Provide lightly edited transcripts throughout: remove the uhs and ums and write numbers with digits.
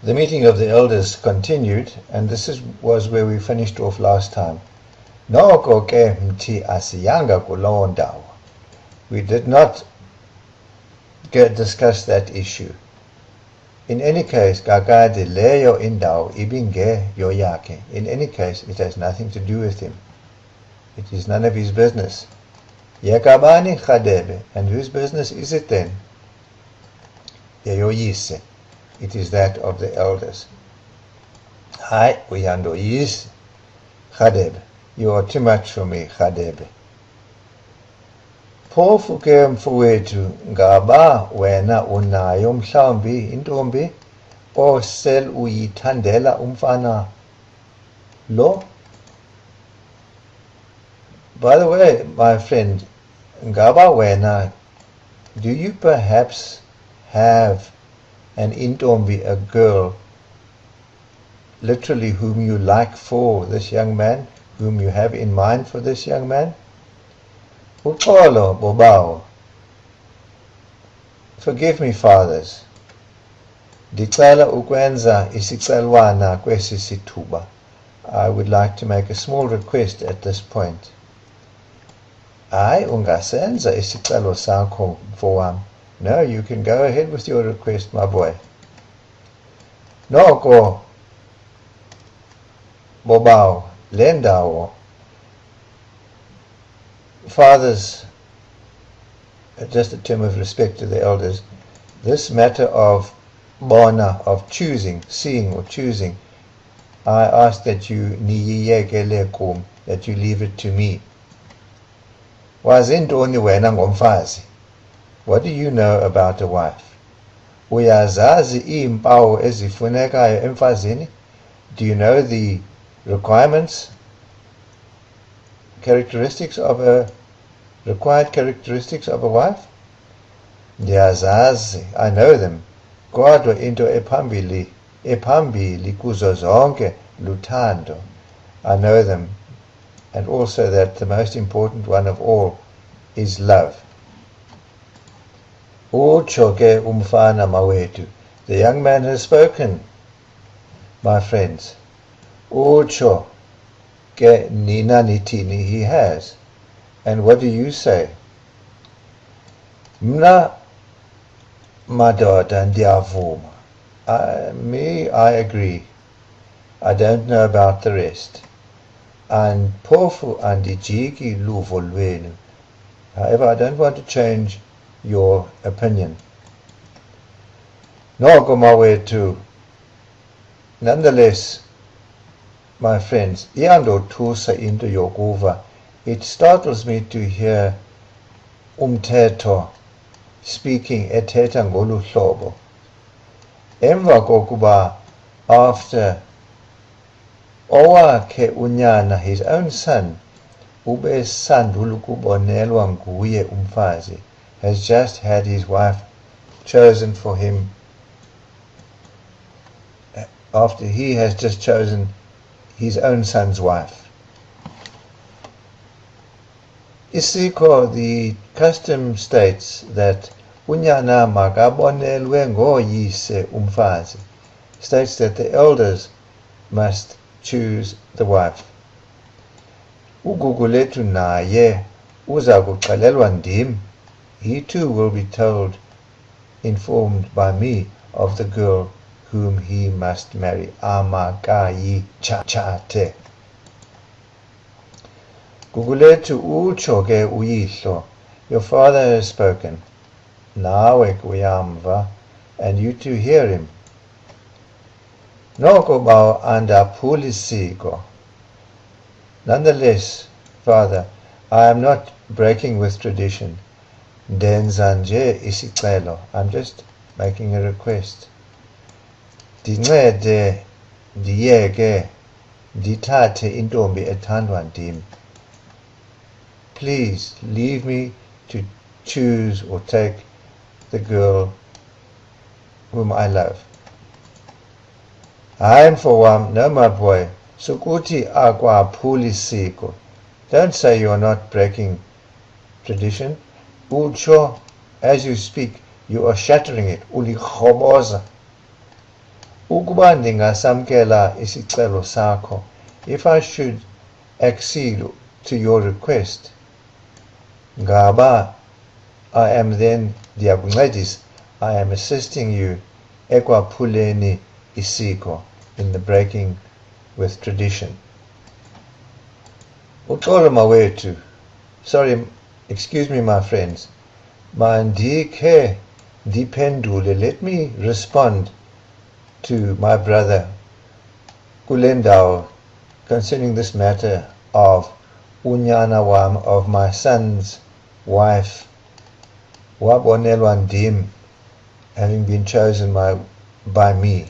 The meeting of the elders continued, and was where we finished off last time. Noko ke mthi asiyanga kulowo ndawo. We did not discuss that issue. In any case, kakade leyo indawo ibinge yoyake. In any case, it has nothing to do with him. It is none of his business. Yekabani chadebe, and whose business is it then? Yeyoyise. It is that of the elders. Hai uyando yise. Chadebe, you are too much for me, Chadebe. Phofu ke mfowethu, ngaba wena unayo mhlawumbi intombi osel uyithandela umfana lo? By the way, my friend, ngaba wena, do you perhaps have an intombi, a girl, literally whom you like for this young man, whom you have in mind for this young man? Uxolo Kubawo. Forgive me, fathers. Ndicela ukwenza isicelwana kwesi sithuba. I would like to make a small request at this point. Hayi ungasenza isicelo sakho mfowam. No, you can go ahead with your request, my boy. Noko Kubawo, le ndawo. Fathers, just a term of respect to the elders, this matter of bona, of choosing, seeing or choosing, I ask that you niyiyekele kum, that you leave it to me. Wazintoni wena ngomfazi? What do you know about a wife? Uyazazi iimpawu ezifunekayo emfazini? Do you know the requirements, required characteristics of a wife? Ndiyazazi, I know them. Kodwa into ephambili kuzo zonke luthando. I know them. And also that the most important one of all is love. Utsho ke umfana mawethu. The young man has spoken, my friends. Utsho ke nina nithini, he has. And what do you say? Mna madoda ndiyavuma. I agree. I don't know about the rest. And phofu andijiki luvo lwenu. However, I don't want to change your opinion. Noko mawethu. Nonetheless, my friends, iyandothusa into yokuva. It startles me to hear umthetho speaking ethetha ngolu hlobo. Emva kokuba, after owakhe unyana, his own son, ube sandul ukubonelwa nguye umfazi, has just had his wife chosen for him, after he has just chosen his own son's wife. Isiko, the custom states that unyana makabonelwe ngoyise umfazi, states that the elders must choose the wife. Ugugulethu naye uza kuxelelwa ndim. He too will be informed by me of the girl whom he must marry. Amakayi chate. Gugulethu utsho ke uyihlo. Your father has spoken. Nawe kuyamva, and you too hear him. Noko bawo andaphuli siko. Nonetheless, Father, I am not breaking with tradition. Ndenza nje isicelo. I'm just making a request. Ndincede ndiyeke ndithathe intombi ethandwa ndim. Please leave me to choose or take the girl whom I love. Hayi mfowam, no my boy, sukuthi akwaphuli siko. Don't say you're not breaking tradition. Utsho, as you speak, you are shattering it. Ulikhoboza. Ukuba ndingasamkela isicelo sakho, if I should accede to your request, ngaba I am then ndiyakuncedisa, I am assisting you ekwaphuleni isiko, in the breaking with tradition. Uxolo mawethu, sorry, excuse me my friends, mandikhe ndiphendule, let me respond to my brother Kulendawo concerning this matter of unyana wam, of my son's wife, wabonelwa ndim, having been chosen by me.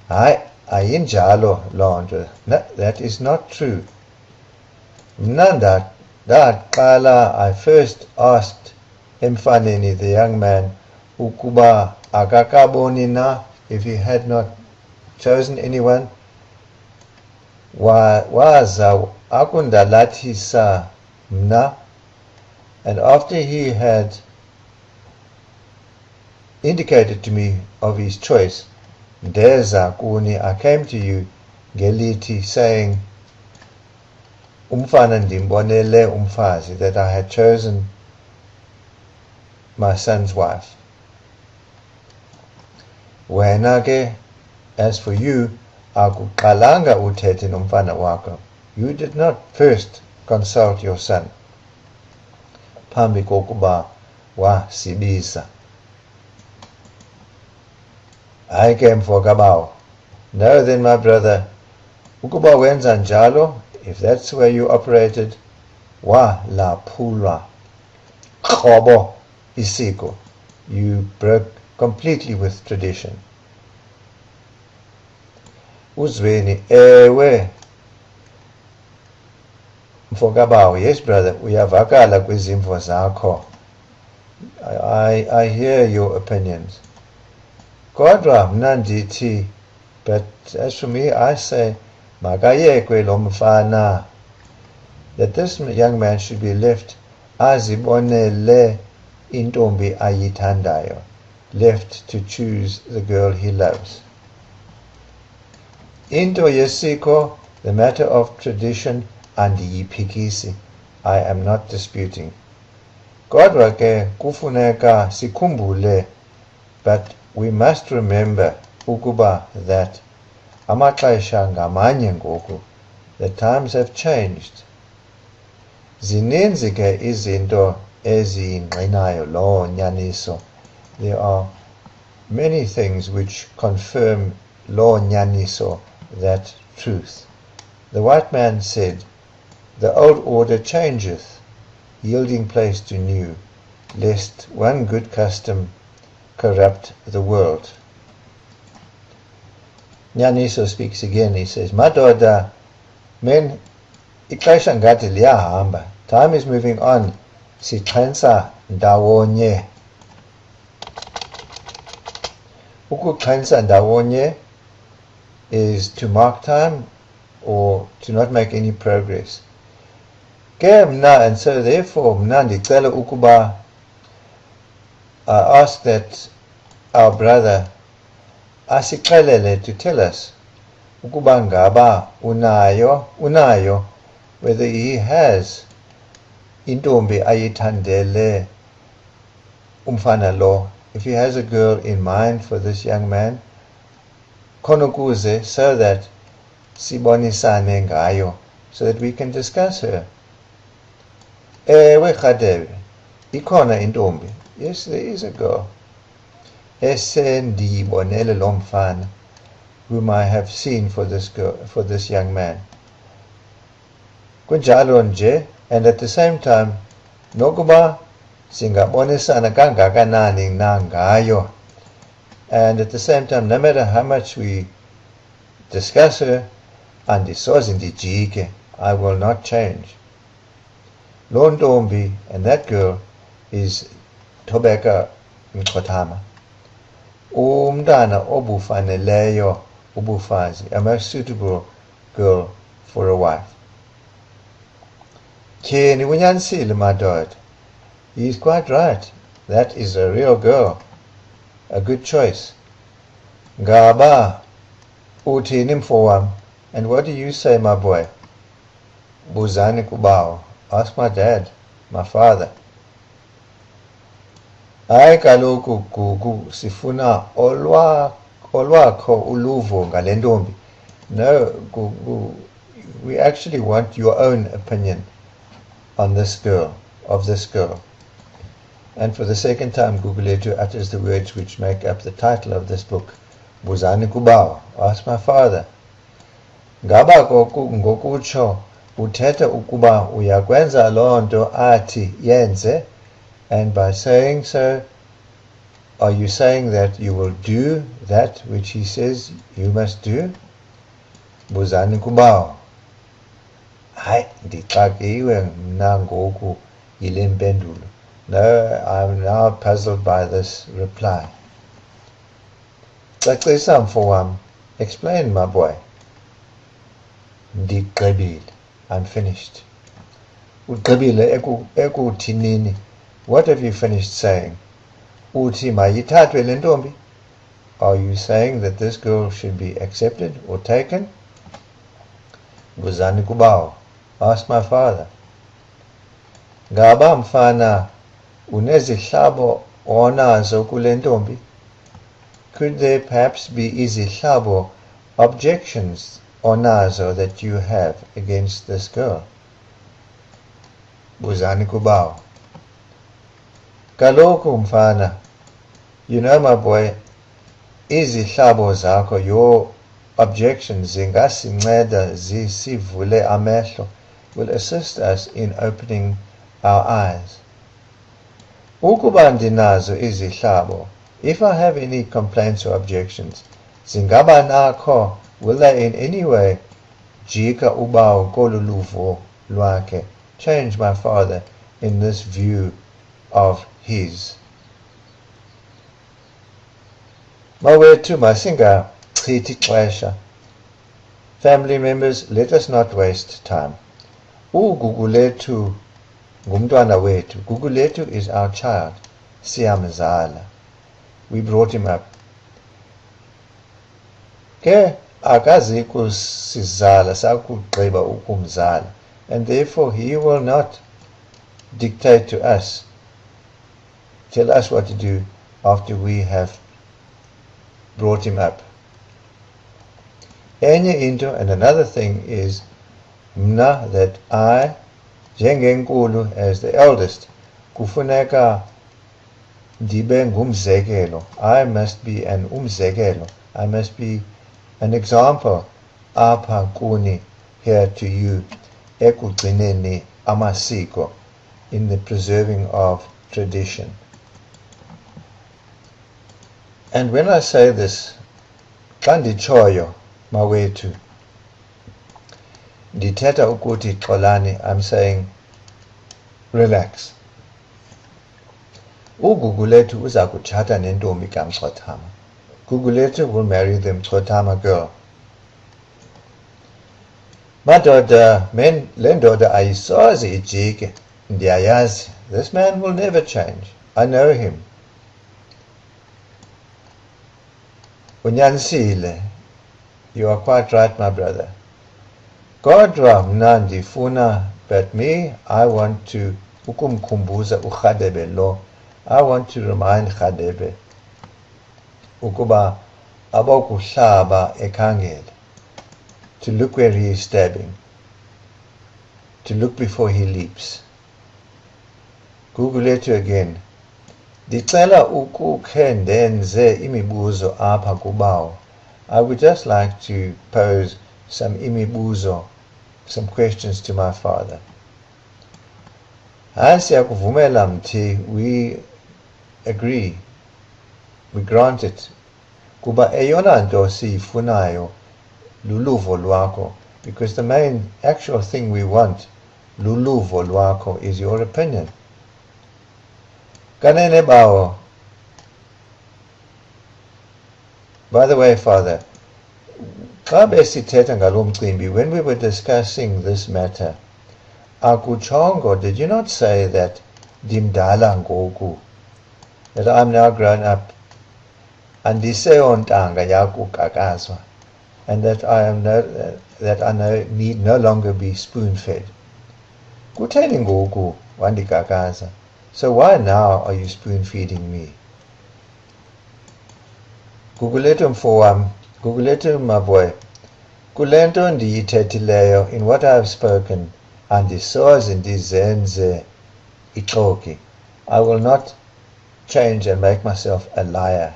Ayinjalo lonto. That is not true. Mnanda daqala, I first asked emfaneni, the young man, ukuba akakaboni na, if he had not chosen anyone, waza akundalathisa mna, and after he had indicated to me of his choice, ndeza kuni, I came to you ngelithi, saying umfana ndimbonele umfazi, that I had chosen my son's wife. Wena ke, as for you, akuqalanga uthethe nomfana wakho. You did not first consult your son phambi kokuba wasibisa. I came for Kubawo. No then, my brother, ukuba wenza njalo, if that's where you operated, wa laphulwa qobo isiko, you broke completely with tradition. Uzweni, ewe mfokabawo, yes brother, uyavakala kwizimvo zakho. I hear your opinions. Kodwa mna ndithi, but as for me, I say, makayekwe lo mfana, that this young man should be left azibonele intombi ayithandayo, left to choose the girl he loves. Into yesiko, the matter of tradition, andiyiphikisi, I am not disputing. Kodwa ke kufuneka sikhumbule, but we must remember ukuba that amaxesha ngamanye ngoku, the times have changed. Zininzi ke izinto eziyingqinayo lo nyaniso. There are many things which confirm lo nyaniso, that truth. The white man said, the old order changeth, yielding place to new, lest one good custom corrupt the world. Nyaniso speaks again, he says, madoda, men, ixesha ngathi liyahamba, time is moving on, sixhensa ndawonye. Ukuxhensa ndawonye is to mark time or to not make any progress. Ke mna, and so therefore mna ndicela ukuba, I ask that our brother asixelele, to tell us ukuba ngaba unayo, whether he has intombi ayithandele umfana lo, if he has a girl in mind for this young man, khonokuze, so that sibonisane ngayo, so that we can discuss her. Ewe Khadebe, ikhona intombi. Yes, there is a girl. Esendiyibonele lo mfana, whom I have seen for this girl, for this young man. Kunjalo nje, and at the same time, nokuba singabonisana kangakanani na ngayo, and at the same time, no matter how much we discuss her, andisoze ndijike, I will not change. Lo ntombi, and that girl, is Thobeka Mkhothama. Umntana obufaneleyo ubufazi, a most suitable girl for a wife. Tyheni unyanisile madoda. He is quite right. That is a real girl, a good choice. Ngaba uthini mfowam? And what do you say, my boy? Buzani Kubawo. Ask my dad, my father. Hayi kaloku Gugu, sifuna olwakho uluvo ngale ntombi. No, Gugu, we actually want your own opinion on this girl, of this girl. And for the second time, Gugulethu utters the words which make up the title of this book, Buzani Kubawo. Ask my father. Ngaba ngokutsho uthetha ukuba uyakwenza loo nto athi yenze, and by saying so, are you saying that you will do that which he says you must do? Buzani Kubawo. Hayi, ndixakiwe mna ngoku yile mpendulo. No, I'm now puzzled by this reply. Cacisa mfowam. Explain, my boy. Ndigqibile. I'm finished. Ugqibile ekuthini? What have you finished saying? Uthi mayithathwe le ntombi? Are you saying that this girl should be accepted or taken? Buzani Kubawo. Ask my father. Ngaba mfana unezihlabo onazo kule ntombi? Could there perhaps be izihlabo, objections onazo that you have against this girl? Buzani Kubawo. Kaloku mfana, you know, my boy, izihlabo zakho, your objections zingasinceda zisivule amehlo, will assist us in opening our eyes. Ukuba ndinazo izihlabo, if I have any complaints or objections, zingaba nakho, will they in any way jika ubawo koluluvo lwakhe, change my father in this view of his? Mawethu masingachithi xesha. Family members, let us not waste time. Gugulethu ngumntwana wethu. Gugulethu is our child. Siyamzala. We brought him up. Ke akazi kusizala sakugqiba ukumzala, and therefore he will not dictate to us, tell us what to do after we have brought him up. Enye into, and another thing is mna, that I, njengenkulu, as the eldest, kufuneka ndibe ngumzekelo. I must be an umzekelo. I must be an example apha kuni, here to you, ekugcineni amasiko, in the preserving of tradition. And when I say this, xa nditshoyo mawethu, ndithetha ukuthi xolani, I'm saying relax. Gugulethu uza kutshata nentombi kaMxhothama. Gugulethu will marry the Mxhothama girl. Madoda, le ndoda ayisoze ijike, ndiyayazi. This man will never change. I know him. Unyanisile. You are quite right, my brother. Kodwa mna ndifuna, but me, I want to ukumkhumbuza uRhadebe lo. I want to remind Radebe ukuba abokuhlaba ekhangele, to look where he is stabbing, to look before he leaps. Gugulethu again. Ndicela ukukhe ndenze imibuzo apha kubawo. I would just like to pose some imibuzo, some questions to my father. Hayi siyakuvumela mthi, we agree, we grant it, kuba eyona nto siyifunayo luluvo lwakho, because the main actual thing we want, luluvo lwakho, is your opinion. Kanene bawo. By the way, Father, xa besithetha ngalo mcimbi, when we were discussing this matter, akutshongo, did you not say that dimdala ngoku, that I'm now grown up, andiseyontanga yakukakazwa, and that I need no longer be spoon-fed. Kutheni ngoku wandikakaza? So why now are you spoon-feeding me? Gugulethu mfowam, Gugulethu my boy, kule nto ndiyithethileyo, in what I have spoken, andisoze ndizenze ixoki. I will not change and make myself a liar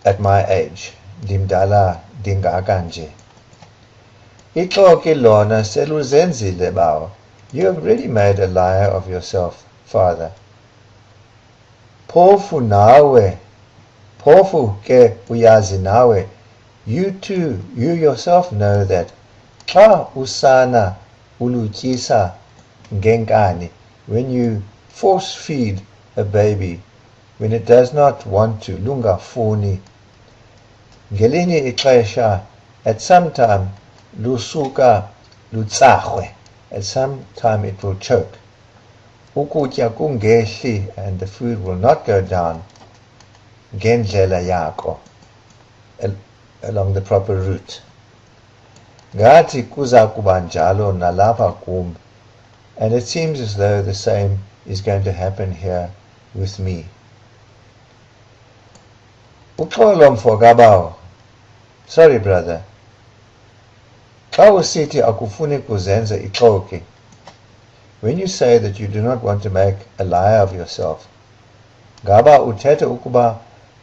at my age. Ndimdala ndingaka nje. Ixoki lona seluzenzile bawo. You have already made a liar of yourself, father. Phofu nawe, phofu ke uyazi nawe. You too, you yourself know that. Xa usana ulutyisa ngenkani, when you force feed a baby, when it does not want to, lungafuni. Ngelinye ixesha, at some time, lusuka lutsahwe. At some time it will choke. Ukutya kungehli, and the food will not go down ngendlela yako, along the proper route. Ngathi kuza kuba njalo nalapha kum, and it seems as though the same is going to happen here with me. Uxolo mfo Kubawo. Sorry brother. Xa usithi akufuni kuzenza ixoki, when you say that you do not want to make a liar of yourself, ngaba uthetha ukuba,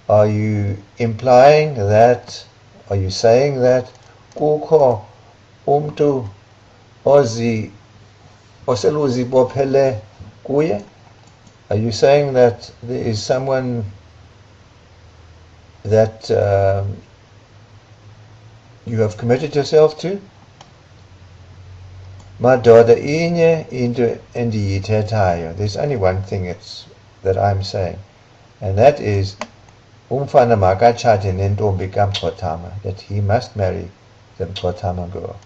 are you implying that, are you saying that kukho umntu oseluzibophele kuye? Are you saying that there is someone that you have committed yourself to? Madoda inye into endiyithethayo. There's only one thing that I'm saying, and that is umfana makatshate nentombi kamxhothama, that he must marry the Mxhothama girl.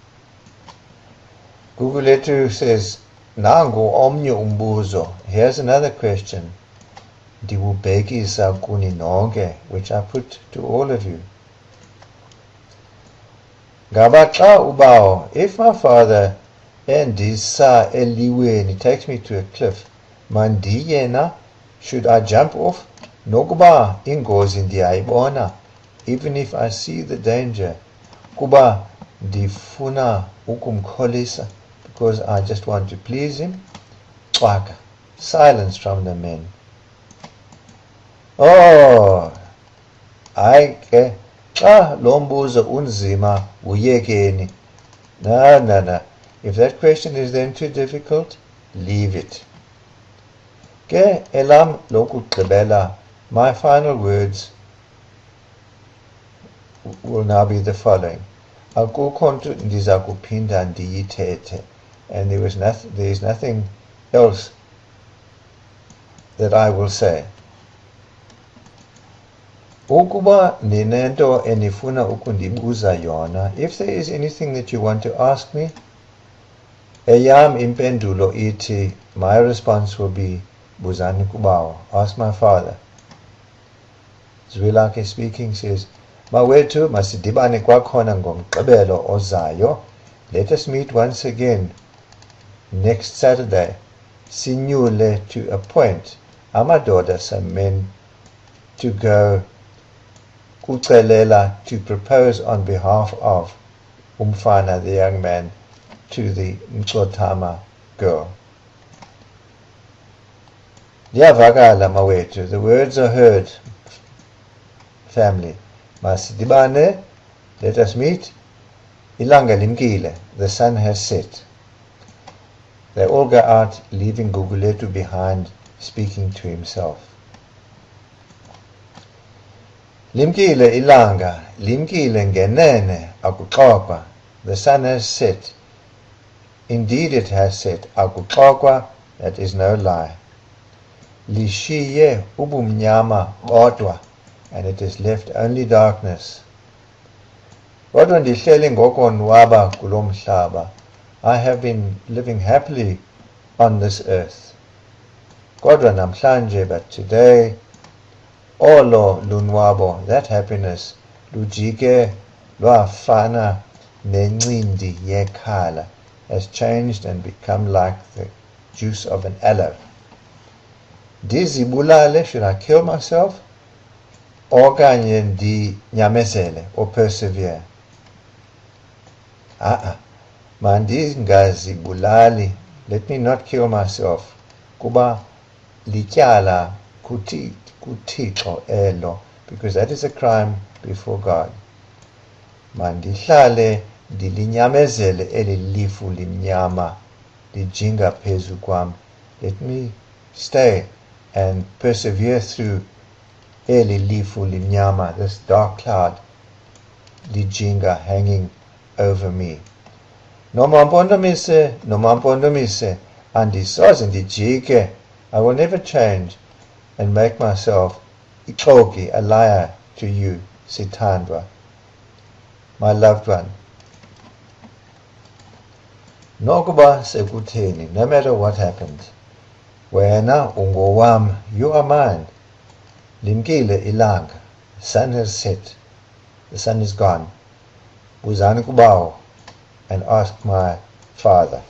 Gugulethu says, nangu omnye umbuzo. Here's another question. Ndiwubhekisa kuni nonke, which I put to all of you. Ngaba xa ubawo, if my father endisa eliweni takes me to a cliff, mandiyena, should I jump off? Nokuba ingozi ndiyayibona, even if I see the danger, kuba ndifuna ukumkholisa, because I just want to please him. Xwaka. Silence from the men. Oh, hayi ke, xa lo mbuzo unzima uyekeni. No. If that question is then too difficult, leave it. Ke elam lokugqibela, my final words will now be the following. Akukho nto ndiza kuphinda ndiyithethe, and there is nothing else that I will say. Ukuba ninento enifuna ukundibuza yona, if there is anything that you want to ask me, eyam impendulo iti, my response will be, Buzani Kubawo, ask my father. Zwilakhe speaking says, Mawethu masidibane kwakhona ngomgqibelo ozayo. Let us meet once again next Saturday. Sinyule to appoint amadoda, some men, to go kucelela, to propose on behalf of umfana, the young man, to the Mxhothama girl. Ndiyavakala mawethu, the words are heard, family. Masidibane, let us meet. Ilanga limkile, the sun has set. They all go out, leaving Gugulethu behind, speaking to himself. Limkile ilanga, limkile ngenene, akuxokwa. The sun has set. Indeed it has set. Akuxokwa, that is no lie. Lishiye ubumnyama bodwa, and it is left only darkness. Kodwa ndihleli ngokonwaba kulo mhlaba. I have been living happily on this earth. Kodwa namhlanje, but today, olo lunwabo, that happiness, lujike lwafana nencindi yekhala, has changed and become like the juice of an aloe. Ndizibulale, should I kill myself? Okanye ndinyamezele, or persevere? Mandingazibulali, let me not kill myself. Kuba lityala kuThixo elo, because that is a crime before God. Mandihlale ndilinyamezele eli lifu limnyama lijinga phezu kwam. Let me stay and persevere through eli lifu limnyama, this dark cloud lijinga hanging over me. Noma mpondomise, andisoze ndijike. I will never change and make myself ixoki, a liar to you, Sithandwa, my loved one. Nokuba sekutheni, no matter what happens, wena ungowam, you are mine. Limkile ilanga, the sun has set, the sun is gone. Buzani Kubawo, and ask my father.